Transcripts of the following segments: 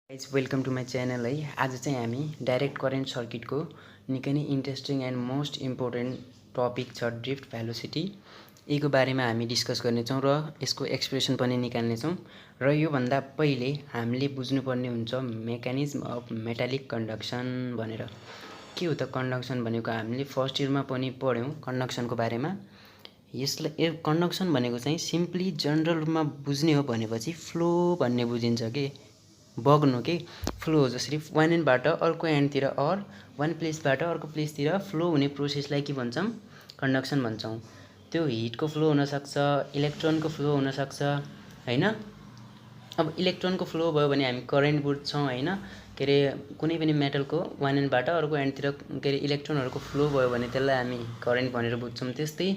Guys welcome to my channel है। आज चाहिँ हामी डाइरेक्ट करेन्ट सर्किटको निकै नै interesting and most important topic छ ड्रिफ्ट भेलोसिटी। यीको बारेमा हामी डिस्कस गर्नेछौँ र यसको एक्सप्रेसन पनि निकाल्नेछौँ। र योभन्दा पहिले हामीले बुझ्नुपर्ने हुन्छ मेकानिज्म अफ मेटालिक कन्डक्सन भनेर। के हो त कन्डक्सन भनेको? हामीले फर्स्ट इयरमा पनि पढ्यौँ कन्डक्सनको बारेमा। यसलाई कन्डक्सन भनेको चाहिँ सिम्पली जनरल रूपमा बुझ्ने हो भनेपछि फ्लो भन्ने बुझिन्छ के, बग्नु के फ्लो हो। जसरी वान एन्डबाट अर्को एन्डतिर अर वान प्लेसबाट अर्को प्लेसतिर फ्लो हुने प्रोसेसलाई के भन्छौँ? कन्डक्सन भन्छौँ। त्यो हिटको फ्लो हुनसक्छ, इलेक्ट्रोनको फ्लो हुनसक्छ हैन। अब इलेक्ट्रोनको फ्लो भयो भने हामी करेन्ट बुझ्छौँ हैन। के अरे कुनै पनि मेटलको वान एन्डबाट अर्को एन्डतिर के अरे इलेक्ट्रोनहरूको फ्लो भयो भने त्यसलाई हामी करेन्ट भनेर बुझ्छौँ। त्यस्तै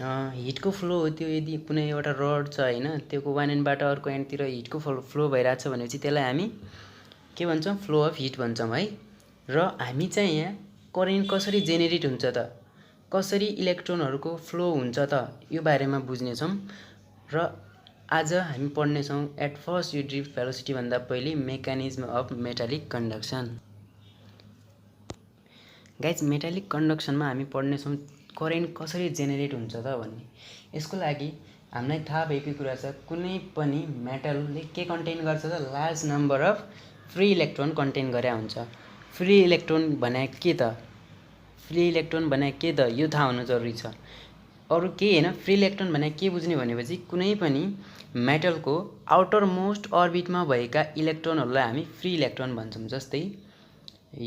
हिटको फ्लो हो त्यो। यदि कुनै एउटा रड छ हैन, त्यो वान एन्डबाट अर्को एन्डतिर हिटको फ्लो भइरहेछ भनेपछि त्यसलाई हामी के भन्छौँ? फ्लो अफ हिट भन्छौँ है। र हामी चाहिँ यहाँ करेन्ट कसरी जेनेरेट हुन्छ त, कसरी इलेक्ट्रोनहरूको फ्लो हुन्छ त, यो बारेमा बुझ्नेछौँ। र आज हामी पढ्नेछौँ एट फर्स्ट यो ड्रिफ्ट भेलोसिटी भन्दा पहिले mechanism of metallic conduction. Guys metallic कन्डक्सनमा हामी पढ्नेछौँ करेन्ट कसरी जेनेरेट हुन्छ त भन्ने। यसको लागि हामीलाई थाहा भएकै कुरा छ, कुनै पनि मेटलले के कन्टेन गर्छ त? Large number of free electron contain गरे हुन्छ। फ्री इलेक्ट्रोन भने के त? फ्री इलेक्ट्रोन भने के त? यो थाहा हुनु जरुरी छ। अरू केही हैन। फ्री इलेक्ट्रोन भने के बुझ्ने भनेपछि कुनै पनि मेटलको आउटर मोस्ट अर्बिटमा भएका इलेक्ट्रोनहरूलाई हामी फ्री इलेक्ट्रोन भन्छौँ। जस्तै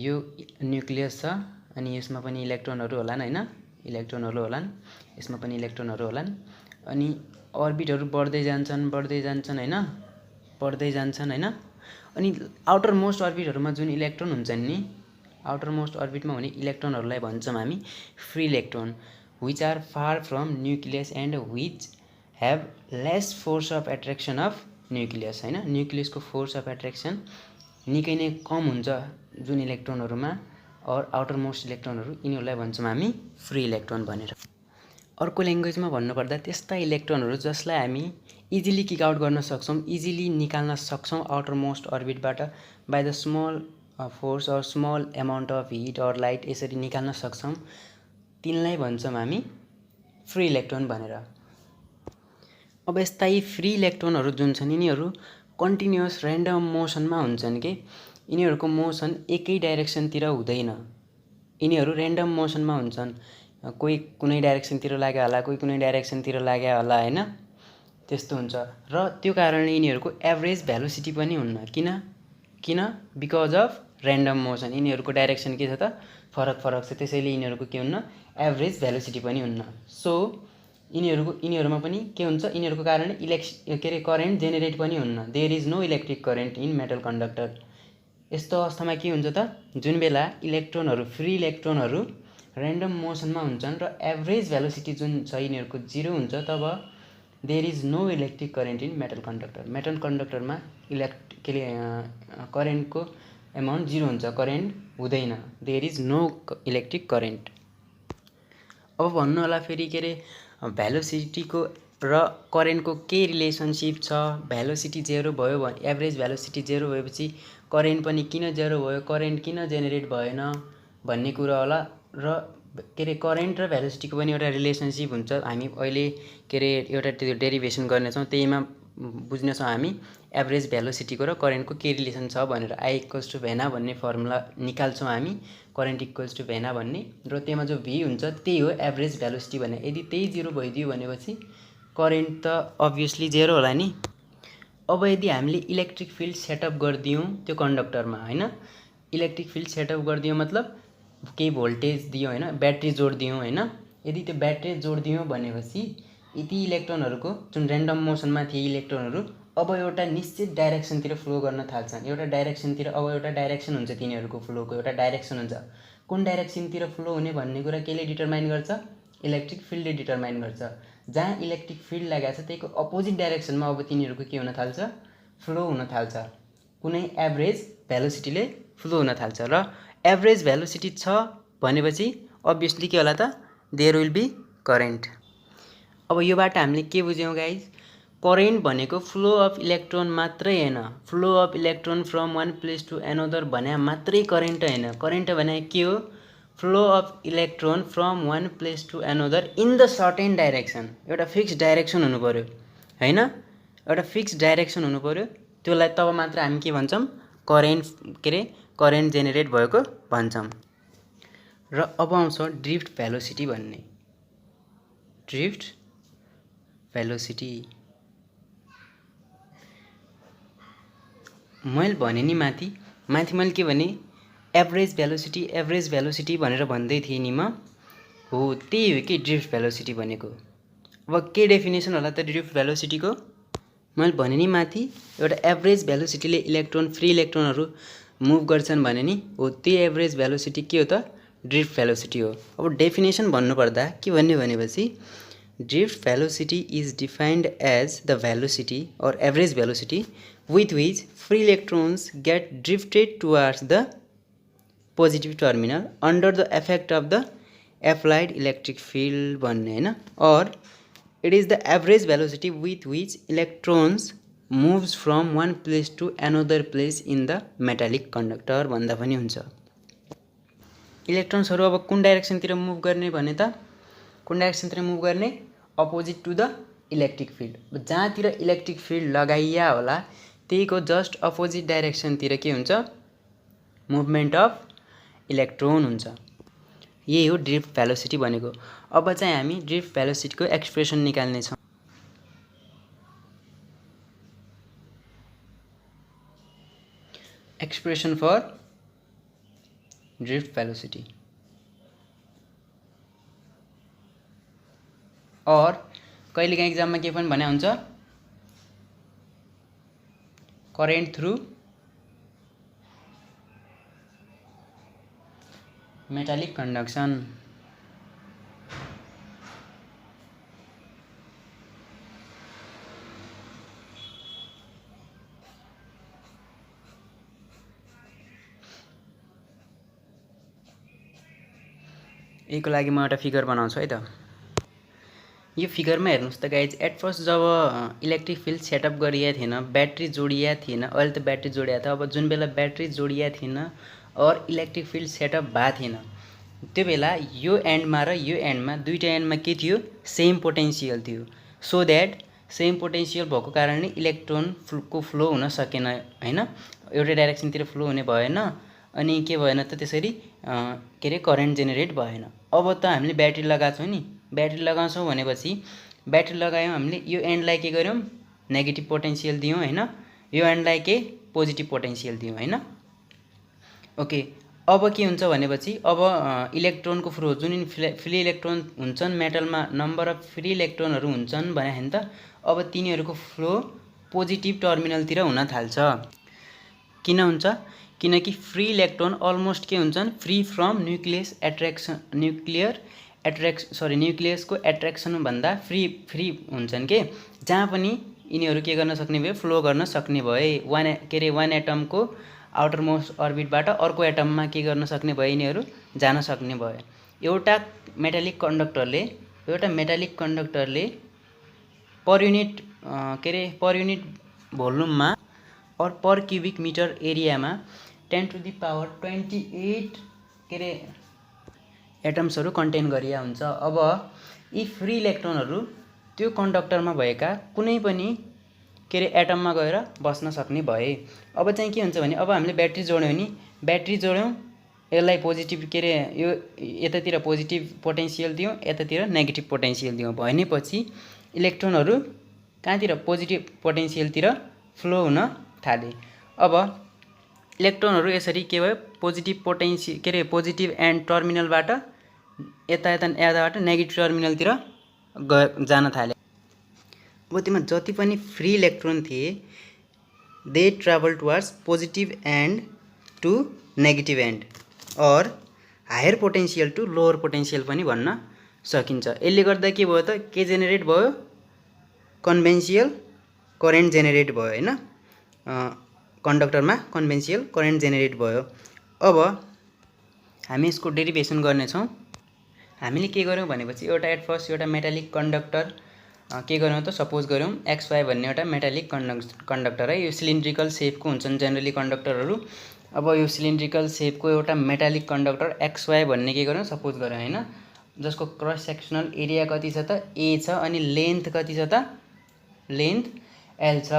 यो न्युक्लियस छ अनि यसमा पनि इलेक्ट्रोनहरू होलान् हैन, इलेक्ट्रोनहरू होलान्, यसमा पनि इलेक्ट्रोनहरू होलान्। अनि अर्बिटहरू बढ्दै जान्छन् हैन, बढ्दै जान्छन् हैन। अनि आउटर मोस्ट अर्बिटहरूमा जुन इलेक्ट्रोन हुन्छन् नि, आउटर मोस्ट अर्बिटमा हुने इलेक्ट्रोनहरूलाई भन्छौँ हामी free electron, which are far from nucleus and which have less force of attraction of nucleus हैन। न्युक्लियसको फोर्स अफ एट्र्याक्सन निकै नै कम हुन्छ जुन इलेक्ट्रोनहरूमा, और आउटर मोस्ट इलेक्ट्रोनहरू, यिनीहरूलाई भन्छौँ हामी फ्री इलेक्ट्रोन भनेर। अर्को ल्याङ्ग्वेजमा भन्नुपर्दा त्यस्ता इलेक्ट्रोनहरू जसलाई हामी इजिली किक आउट गर्न सक्छौँ, इजिली निकाल्न सक्छौँ आउटर मोस्ट अर्बिटबाट by the small force or small amount of heat or light, यसरी निकाल्न सक्छौँ, तिनलाई भन्छौँ हामी फ्री इलेक्ट्रोन भनेर। अब यस्ता यी फ्री इलेक्ट्रोनहरू जुन छन् यिनीहरू कन्टिन्युअस ऱ्यान्डम मोसनमा हुन्छन् के। यिनीहरूको मोसन एकै डाइरेक्सनतिर हुँदैन, यिनीहरू ऱ्यान्डम मोसनमा हुन्छन्। कोही कुनै डाइरेक्सनतिर लाग्यो होला, कोही कुनै डाइरेक्सनतिर लाग्यो होला हैन, त्यस्तो हुन्छ। र त्यो कारणले यिनीहरूको एभरेज भेलोसिटी पनि हुन्न। किन? Because of random motion. यिनीहरूको डाइरेक्सन के छ त? फरक छ, त्यसैले यिनीहरूको के हुन्न? एभरेज भेलोसिटी पनि हुन्न। सो यिनीहरूमा पनि के हुन्छ? यिनीहरूको कारण के अरे करेन्ट जेनेरेट पनि हुन्न। There is no electric current in metal conductor. यस्तो अवस्थामा के हुन्छ त? जुन बेला इलेक्ट्रोनहरू फ्री इलेक्ट्रोनहरू ऱ्यान्डम मोसनमा हुन्छन् र एभरेज भेलोसिटी जुन छ यिनीहरूको 0 हुन्छ, तब there is no electric current in metal conductor. Metal कन्डक्टरमा करेन्टको एमाउन्ट 0 हुन्छ, करेन्ट हुँदैन, there is no electric current. अब भन्नु होला फेरि के अरे भेलोसिटीको र करेन्टको के रिलेसनसिप छ? भेलोसिटी 0 भयो भने, एभरेज भेलोसिटी 0 भएपछि करेन्ट पनि किन 0 भयो, करेन्ट किन जेनेरेट भएन भन्ने कुरा होला। र के अरे करेन्ट र भेलोसिटीको पनि एउटा रिलेसनसिप हुन्छ। हामी अहिले के अरे एउटा त्यो डेरिभेसन गर्नेछौँ, त्यहीमा बुझ्नेछौँ हामी एभरेज भेलोसिटीको र करेन्टको के रिलेसन छ भनेर। आई इक्वल्स टु भेना भन्ने फर्मुला निकाल्छौँ हामी, करेन्ट इक्वल्स टु भेना भन्ने, र त्यसमा जो भी हुन्छ त्यही हो एभरेज भेलोसिटी भने। यदि त्यही 0 भइदियो भनेपछि करेन्ट त अभियसली 0 होला नि। अब यदि हामीले इलेक्ट्रिक फिल्ड सेटअप गरिदियौँ त्यो कन्डक्टरमा हैन, इलेक्ट्रिक फिल्ड सेटअप गरिदियौँ मतलब केही भोल्टेज दियौँ हैन, ब्याट्री जोडिदियौँ हैन। यदि त्यो ब्याट्री जोडिदियौँ भनेपछि यति इलेक्ट्रोनहरूको जुन ऱ्यान्डम मोसनमा थिए इलेक्ट्रोनहरू अब एउटा निश्चित डाइरेक्सनतिर फ्लो गर्न थाल्छन्। एउटा डाइरेक्सनतिर, अब एउटा डाइरेक्सन हुन्छ तिनीहरूको फ्लोको, एउटा डाइरेक्सन हुन्छ। कुन डाइरेक्सनतिर फ्लो हुने भन्ने कुरा केले डिटरमाइन गर्छ? इलेक्ट्रिक फिल्डले डिटरमाइन गर्छ। जहाँ इलेक्ट्रिक फिल्ड लागेको छ त्यहीको अपोजिट डाइरेक्सनमा अब तिनीहरूको के हुन थाल्छ? फ्लो हुन थाल्छ। कुनै एभरेज भेलोसिटीले फ्लो हुन थाल्छ। र एभरेज भेलोसिटी छ भनेपछि अभियसली के होला त? There will be current. अब योबाट हामीले के बुझ्यौँ गाइज? करेन्ट भनेको फ्लो अफ इलेक्ट्रोन मात्रै हैन, flow of electron from one place to another भने मात्रै करेन्ट हैन। करेन्ट भने के हो? Flow of electron from one place to another in the certain direction. एउटा फिक्स डाइरेक्सन हुनु पर्यो हैन, एउटा फिक्स डाइरेक्सन हुनु पर्यो, त्यसलाई तब मात्र हामी के भन्छौँ? करेन्ट जेनेरेट भएको भन्छौँ। र अब आउँछ ड्रिफ्ट भेलोसिटी भन्ने। ड्रिफ्ट भेलोसिटी मैले भने नि माथि मैले के भने एभरेज भेलोसिटी भनेर भन्दै थिएँ नि म। हो त्यही हो कि ड्रिफ्ट भेलोसिटी भनेको। अब के डेफिनेसन होला त ड्रिफ्ट भेलोसिटीको? मैले भने नि माथि एउटा एभरेज भेलोसिटीले फ्री इलेक्ट्रोनहरू मुभ गर्छन् भने नि, हो त्यही एभरेज भेलोसिटी के हो त? ड्रिफ्ट भेलोसिटी हो। अब डेफिनेसन भन्नुपर्दा के भन्ने भनेपछि drift velocity is defined as the velocity or average velocity with which free electrons get drifted towards the positive terminal under the effect of the applied electric field भन्ने हैन, or it is the average velocity with which electrons moves from one place to another place in the metallic conductor भन्दा पनि हुन्छ। इलेक्ट्रोन्सहरू अब कुन डाइरेक्सनतिर move गर्ने भने त? कुन डाइरेक्सनतिर मुभ गर्ने? Opposite to the electric field. जहाँतिर इलेक्ट्रिक फिल्ड लगाइया होला त्यहीको जस्ट अपोजिट डाइरेक्सनतिर के हुन्छ? मुभमेन्ट अफ इलेक्ट्रोन हुन्छ। यही हो ड्रिफ्ट भेलोसिटी भनेको। अब चाहिँ हामी ड्रिफ्ट भेलोसिटीको एक्सप्रेसन निकाल्ने छौँ। एक्सप्रेसन फर ड्रिफ्ट भेलोसिटी और कहिलेकाहीँ एक्जाममा के पनि भने हुन्छ? Current through metallic conduction. यसको लागि म एउटा फिगर बनाउँछु है त। यो फिगरमा हेर्नुस् त गाइज, एट फर्स्ट जब इलेक्ट्रिक फिल्ड सेटअप गरिएको थिएन, ब्याट्री जोडिएको थिएन, अहिले त ब्याट्री जोडिएको थियो। अब जुन बेला ब्याट्री जोडिएको थिएन और इलेक्ट्रिक फिल्ड सेटअप भएको थिएन, त्यो बेला यो एन्डमा र यो एन्डमा दुईटा एन्डमा के थियो? सेम पोटेन्सियल थियो। सो द्याट सेम पोटेन्सियल भएको कारणले इलेक्ट्रोनको फ्लो हुन सकेन हैन, एउटै डाइरेक्सनतिर फ्लो हुने भएन। अनि के भएन त त्यसरी करेन्ट जेनेरेट भएन। अब त हामीले ब्याट्री लगाएको छौँ नि, ब्याट्री लगाउँछौँ भनेपछि ब्याट्री लगायौँ हामीले, यो एन्डलाई के गर्यौँ? नेगेटिभ पोटेन्सियल दियौँ हैन, यो एन्डलाई के? पोजिटिभ पोटेन्सियल दियौँ हैन। ओके, अब के हुन्छ भनेपछि अब इलेक्ट्रोनको फ्लो, जुन फ्री इलेक्ट्रोन हुन्छन् मेटलमा, नम्बर अफ फ्री इलेक्ट्रोनहरू हुन्छन् भने त अब तिनीहरूको फ्लो पोजिटिभ टर्मिनलतिर हुन थाल्छ। किन हुन्छ? किनकि फ्री इलेक्ट्रोन अलमोस्ट के हुन्छन्? फ्री फ्रम न्युक्लियसको एट्र्याक्सन भन्दा फ्री हुन्छन् के, जहाँ पनि यिनीहरू के गर्न सक्ने भयो? फ्लो गर्न सक्ने भए। वान एटमको आउटर मोस्ट अर्बिटबाट अर्को एटममा के गर्न सक्ने भयो? यिनीहरू जान सक्ने भयो। एउटा मेटालिक कन्डक्टरले पर युनिट भोल्युममा और पर क्युबिक मिटर एरियामा 10⁻28 एटम्सहरू कन्टेन गरिया हुन्छ। अब यी फ्री इलेक्ट्रोनहरू त्यो कन्डक्टरमा भएका कुनै पनि एटममा गएर बस्न सक्ने भए। अब चाहिँ के हुन्छ भने, अब हामीले ब्याट्री जोड्यौँ नि, ब्याट्री जोड्यौँ, यसलाई पोजिटिभ यो यतातिर पोजिटिभ पोटेन्सियल दियौँ, यतातिर नेगेटिभ पोटेन्सियल दियौँ भनेपछि इलेक्ट्रोनहरू कहाँतिर? पोजिटिभ पोटेन्सियलतिर फ्लो हुन थाले। अब इलेक्ट्रोनहरू यसरी के भयो? पोजिटिभ पोजिटिभ एन्ड टर्मिनलबाट यताबाट नेगेटिभ टर्मिनलतिर जान थाले। अब त्यसमा जति पनि फ्री इलेक्ट्रोन थिए they travel towards positive end to negative end or higher potential to lower potential पनि भन्न सकिन्छ। यसले गर्दा के भयो त? के जेनेरेट भयो? कन्भेन्सियल करेन्ट जेनेरेट भयो हैन, कन्डक्टरमा कन्भेन्सियल करेन्ट जेनेरेट भयो। अब हामी यसको डेरिभेसन गर्नेछौँ। हामीले के गर्यौँ भनेपछि एट फर्स्ट एउटा मेटालिक कन्डक्टर के गरौँ त सपोज गरौँ XY भन्ने एउटा मेटालिक कन्डक्टर है। यो सिलिन्ड्रिकल सेपको हुन्छन् जेनरली कन्डक्टरहरू। अब यो सिलिन्ड्रिकल सेपको एउटा मेटालिक कन्डक्टर XY भन्ने के गरौँ सपोज गरौँ हैन, जसको क्रस सेक्सनल एरिया कति छ त A छ अनि लेन्थ कति छ त लेन्थ L छ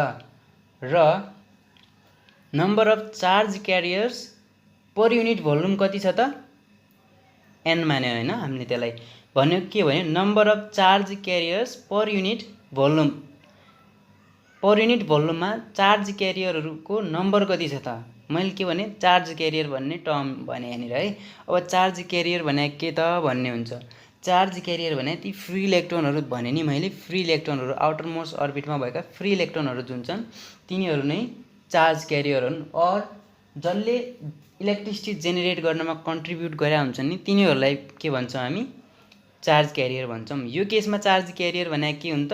र number of charge carriers per unit volume कति छ त N मान्यो हैन हामीले त्यसलाई। भन्यो के भने number of charge carriers per unit भोल्युममा चार्ज क्यारियरहरूको नम्बर कति छ त। मैले के भने चार्ज क्यारियर भन्ने टर्म भने यहाँनिर है। अब चार्ज क्यारियर भने के त भन्ने हुन्छ। चार्ज क्यारियर भने ती फ्री इलेक्ट्रोनहरू भने नि मैले, फ्री इलेक्ट्रोनहरू आउटर मोस्ट अर्बिटमा भएका फ्री इलेक्ट्रोनहरू जुन छन् तिनीहरू नै चार्ज क्यारियर हुन्। और जसले इलेक्ट्रिसिटी जेनेरेट गर्नमा कन्ट्रिब्युट गरेका हुन्छन् नि तिनीहरूलाई के भन्छौँ हामी चार्ज क्यारियर भन्छौँ। यो केसमा चार्ज क्यारियर भने के हुन् त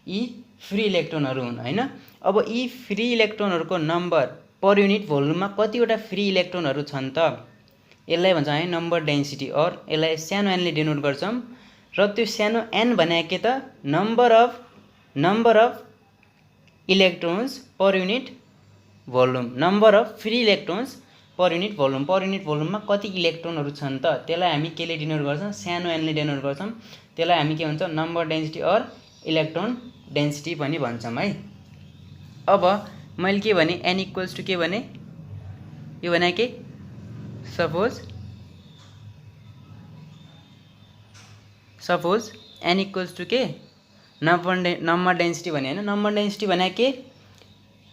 यी फ्री इलेक्ट्रोनहरू हुन् हैन। अब यी फ्री इलेक्ट्रोनहरूको नम्बर पर युनिट भोल्युममा कतिवटा फ्री इलेक्ट्रोनहरू छन् त यसलाई भन्छौँ हामी नम्बर डेन्सिटी। और यसलाई सानो n ले डिनोट गर्छौँ र त्यो सानो n भने के त number of electrons per unit volume, number of free electrons per unit भोल्युममा कति इलेक्ट्रोनहरू छन् त त्यसलाई हामी केले डिनोट गर्छौँ सानो n ले डिनोट गर्छौँ। त्यसलाई हामी के भन्छौँ नम्बर डेन्सिटी और इलेक्ट्रोन डेन्सिटी पनि भन्छौँ है। अब मैले के भने n इक्वल्स टु के भने यो भने के सपोज n इक्वल्स टु के नम्बर डेन्सिटी भने हैन। नम्बर डेन्सिटी भने के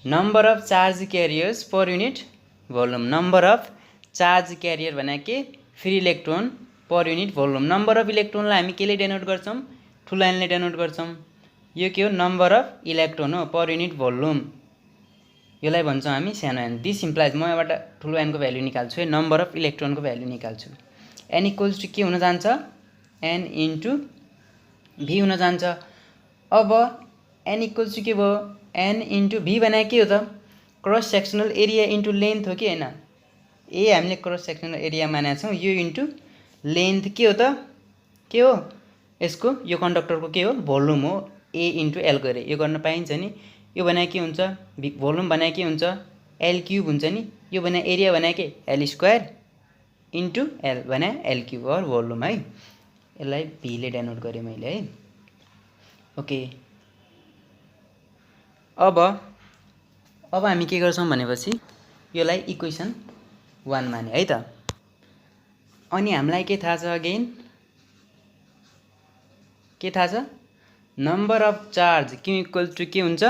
number of charge carriers per unit volume, number of charge carrier भने के free electron per unit volume. Number of इलेक्ट्रोनलाई हामी केले डेनोट गर्छौँ ठुलो n ले डेनोट गर्छौँ। यो के हो नम्बर अफ इलेक्ट्रोन हो पर युनिट भोल्युम, यसलाई भन्छौँ हामी सानो n। दिस इम्प्लाइज म यहाँबाट ठुलो n को भ्यालु निकाल्छु है, नम्बर अफ इलेक्ट्रोनको भ्यालु निकाल्छु। n इक्वल्स टु के हुन जान्छ n इन्टु v हुन जान्छ। अब n इक्वल्स टु के भयो n इन्टु v भने के हो त cross sectional area into length हो कि हैन। ए हामीले क्रस सेक्सनल एरिया मानेका छौँ, यो इन्टु लेन्थ के हो त के हो यसको यो कन्डक्टरको के हो भोल्युम हो A इन्टु L गरे यो गर्न पाइन्छ नि। यो भने के हुन्छ भोल्युम भने के हुन्छ L क्युब हुन्छ नि। यो भने एरिया भने के L स्क्वायर इन्टु L भने L क्युब और भोल्युम है। यसलाई v ले डेनोट गरेँ मैले है। ओके अब हामी के गर्छौँ भनेपछि यसलाई इक्वेसन 1 माने है त। अनि हामीलाई के थाहा छ अगेन के थाहा छ number of charge Q equals to के हुन्छ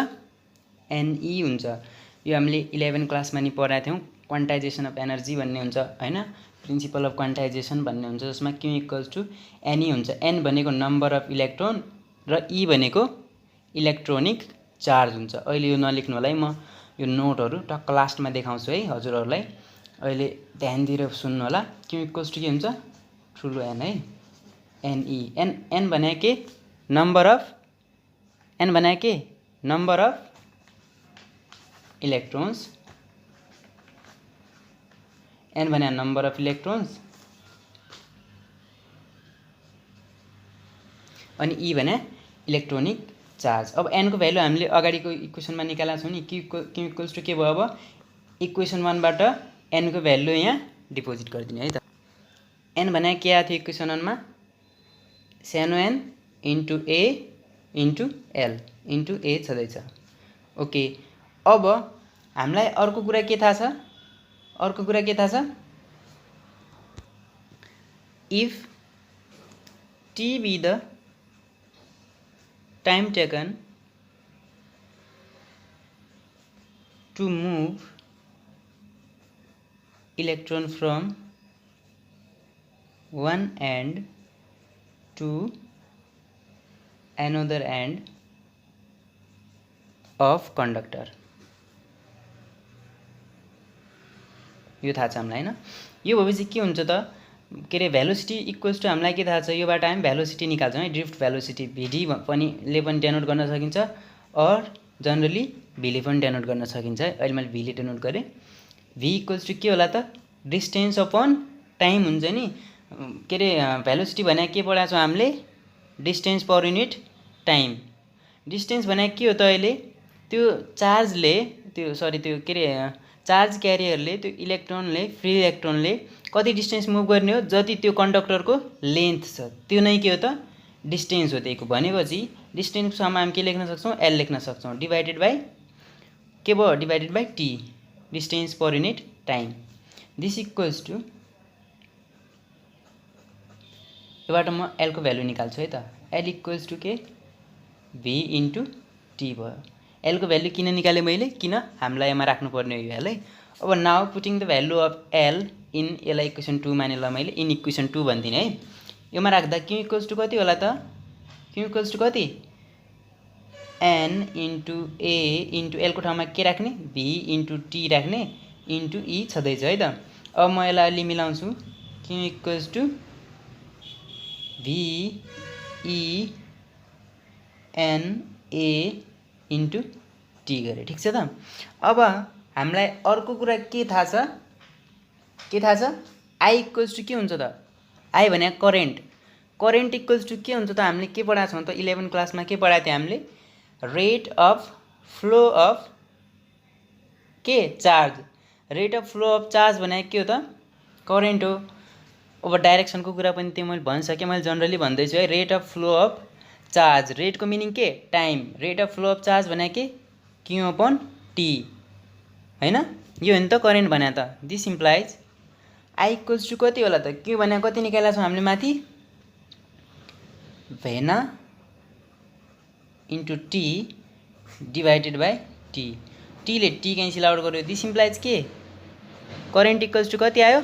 NE हुन्छ। यो हामीले 11 क्लासमा नि पढाएको थियौँ क्वान्टाइजेसन अफ एनर्जी भन्ने हुन्छ हैन, प्रिन्सिपल अफ क्वान्टाइजेसन भन्ने हुन्छ जसमा Q इक्वल्स टु NE हुन्छ। n भनेको नम्बर अफ इलेक्ट्रोन र E भनेको इलेक्ट्रोनिक चार्ज हुन्छ। अहिले यो नलेख्नु होला है, म यो नोटहरू टक्क लास्टमा देखाउँछु है हजुरहरूलाई। अहिले ध्यान दिएर सुन्नु होला। Q इक्वल्स टु के हुन्छ ठुलो n है NE। n भने के नम्बर अफ इलेक्ट्रोन्स, n भने नम्बर अफ इलेक्ट्रोन्स अनि E भने इलेक्ट्रोनिक चार्ज। अब n को भ्यालु हामीले अगाडिको इक्वेसनमा निकालेका छौँ नि। Q इक्वल्स टु के भयो अब इक्वेसन 1 बाट n को भ्यालु यहाँ डिपोजिट गरिदिने है त। n भने के आएको थियो इक्वेसन 1 मा सानो n into A into L into A छँदैछ। ओके अब हामीलाई अर्को कुरा के थाहा छ if t be the time taken to move electron from one end to another end of conductor। यो थाहा छ हामीलाई हैन। यो भएपछि के हुन्छ त के रे भेलोसिटी इक्वल्स टु हामीलाई के थाहा छ योबाट हामी भेलोसिटी निकाल्छौँ है। ड्रिफ्ट भेलोसिटी Vd पनि ले पनि डेनोट गर्न सकिन्छ और जनरली v ले पनि डेनोट गर्न सकिन्छ है। अहिले मैले v ले डेनोट गरेँ। v इक्वल्स टु के होला त डिस्टेन्स अपन टाइम हुन्छ नि। के रे भेलोसिटी भने के पढाएको छौँ हामीले distance per unit time distance भने के हो त अहिले त्यो चार्जले त्यो के अरे चार्ज क्यारियरले त्यो इलेक्ट्रोनले फ्री इलेक्ट्रोनले कति डिस्टेन्स मुभ गर्ने हो जति त्यो कन्डक्टरको लेन्थ छ त्यो नै के हो त डिस्टेन्स हो त्यहीको भनेपछि डिस्टेन्ससँग हामी के लेख्न सक्छौँ एल लेख्न सक्छौँ डिभाइडेड बाई के भयो divided by T distance per unit time this equals to योबाट म एलको भ्यालु निकाल्छु है त एल इक्वल्स टु के भी इन्टु टी भयो एलको भ्यालु किन निकालेँ मैले किन हामीलाई यसमा राख्नुपर्ने हो यो एल है अब now putting the value of L in यसलाई इक्वेसन 2 माने ल मैले इन इक्वेसन 2 भनिदिने है योमा राख्दा क्यू इक्वल्स टु कति होला त क्यू इक्वल्स टु कति एन इन्टु ए इन्टु एलको ठाउँमा के राख्ने भी इन्टु टी राख्ने इन्टु ई छँदैछ है त अब म यसलाई अलि मिलाउँछु Q equals to V E N A into T गरे ठिक छ त अब हामीलाई अर्को कुरा के थाहा छ आई इक्वल्स टु के हुन्छ त आई भने करेन्ट इक्वल्स टु के हुन्छ त हामीले के पढाएको छौँ त 11 क्लासमा के पढाएको थियो हामीले रेट अफ फ्लो अफ के charge rate of flow of charge भने के हो त करेन्ट हो अब डाइरेक्सनको कुरा पनि त्यो मैले भनिसकेँ मैले जनरली भन्दैछु है rate of flow of charge रेटको मिनिङ के time rate of flow of charge भने के क्यू अपन टी हैन यो हो नि त करेन्ट भने त this implies I equals to कति होला त क्यू भने कति निकालेका छौँ हामीले माथि भेना into t divided by t टीले टी क्यान्सल आउट गर्यो दिस इम्प्लाइज के करेन्ट इक्वल्स टु कति आयो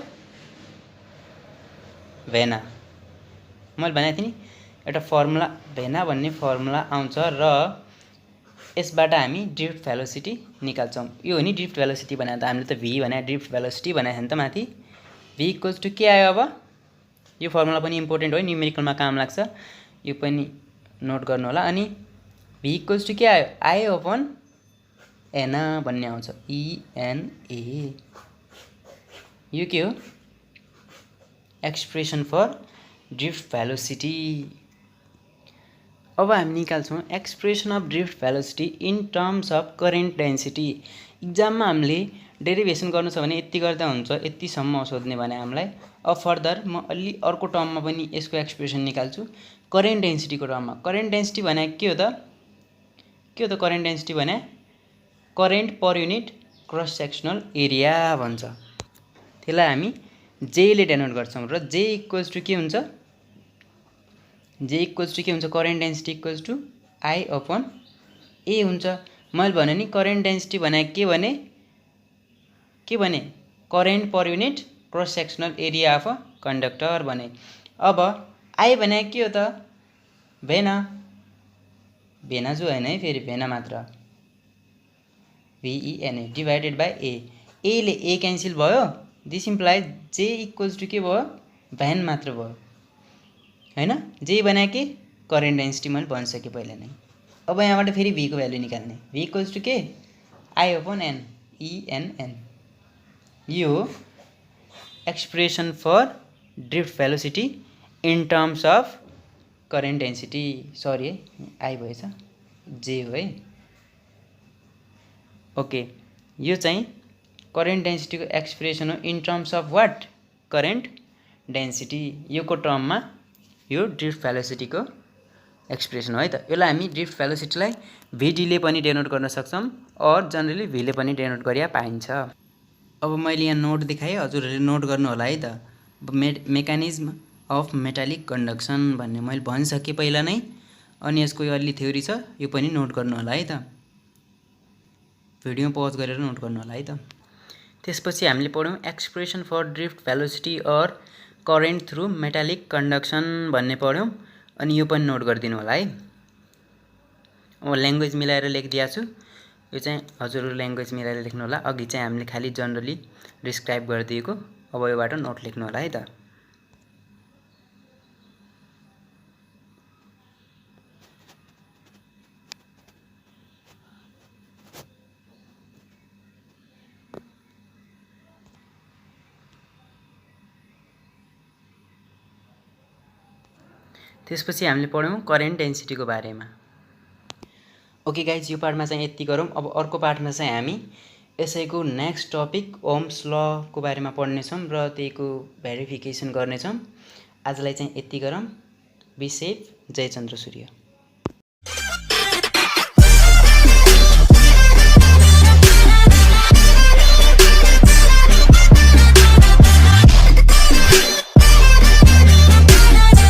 भेना मैले भनेको थिएँ नि एउटा फर्मुला भेना भन्ने फर्मुला आउँछ र यसबाट हामी ड्रिफ्ट भेलोसिटी निकाल्छौँ यो हो नि ड्रिफ्ट भेलोसिटी भने त हामीले त भी भने ड्रिफ्ट भेलोसिटी भनेको नि त माथि भी इक्वल्स टु के आयो अब यो फर्मुला पनि इम्पोर्टेन्ट हो न्युमेरिकलमा काम लाग्छ यो पनि नोट गर्नु होला अनि भी इक्वल्स टु के आयो आई अपन एन भन्ने आउँछ इएनए यो के हो एक्सप्रेसन फर ड्रिफ्ट भेलोसिटी अब हामी निकाल्छौँ expression of drift velocity in terms of current density इक्जाममा हामीले डेरिभेसन गर्नु छ भने यति गर्दा हुन्छ यतिसम्म सोध्ने भने हामीलाई अब फर्दर म अलि अर्को टर्ममा पनि यसको एक्सप्रेसन निकाल्छु करेन्ट डेन्सिटीको टर्ममा करेन्ट डेन्सिटी भने के हो त करेन्ट डेन्सिटी भने current per unit cross sectional area भन्छ त्यसलाई हामी जेले डेनोट गर्छौँ र जे इक्वल्स टु के हुन्छ current density equals to I upon A हुन्छ मैले भने नि करेन्ट डेन्सिटी भने के भने current per unit cross sectional area of a conductor भने अब आई भने के हो त भेना जो होइन है फेरि भेना मात्र VENA डिभाइडेड बाई ए ले ए क्यान्सल भयो दिस इम्प्लाइज जे इक्वल्स टु के भयो भ्यान मात्र भयो हैन जे भने के करेन्ट डेन्सिटी मैले भनिसकेँ पहिला नै अब यहाँबाट फेरि भी को भ्यालु निकाल्ने भी इक्वल्स टु के आई अपन एन ENN यो expression for drift velocity in terms of current density sorry है आई भएछ जे हो है ओके यो चाहिँ करेन्ट डेन्सिटीको एक्सप्रेसन हो in terms of what current density योको टर्ममा यो ड्रिफ्ट भेलोसिटीको एक्सप्रेसन हो है त यसलाई हामी ड्रिफ्ट भेलोसिटीलाई VD ले पनि डेनोट गर्न सक्छौँ और जनरली V ले पनि डेनोट गरिया पाइन्छ अब मैले यहाँ नोट देखाएँ हजुरहरूले नोट गर्नु होला है त मेकानिज्म अफ मेटालिक कन्डक्सन भन्ने मैले भनिसकेँ पहिला नै अनि यसको यो अलि थ्योरी छ यो पनि नोट गर्नु होला है त भिडियो पज गरेर नोट गर्नु होला है त त्यसपछि हामीले पढ्यौँ एक्सप्रेसन फर ड्रिफ्ट भेलोसिटी और करेन्ट थ्रु मेटालिक कन्डक्सन भन्ने पढ्यौँ अनि यो पनि नोट गरिदिनु होला है अब ल्याङ्ग्वेज मिलाएर लेखिदिएको छु यो चाहिँ हजुरहरू ल्याङ्ग्वेज मिलाएर लेख्नु होला अघि चाहिँ हामीले खालि जनरली डिस्क्राइब गरिदिएको अब योबाट नोट लेख्नु होला है त त्यसपछि हामीले पढ्यौँ करेन्ट डेन्सिटीको बारेमा ओके गाइज, यो पार्टमा चाहिँ यति गरौँ। अब अर्को पार्टमा चाहिँ हामी यसैको नेक्स्ट टपिक ओम्स लको बारेमा पढ्नेछौँ र त्यहीको भेरिफिकेसन गर्नेछौँ। आजलाई चाहिँ यति गरौँ। Be safe. जय चन्द्र सूर्य।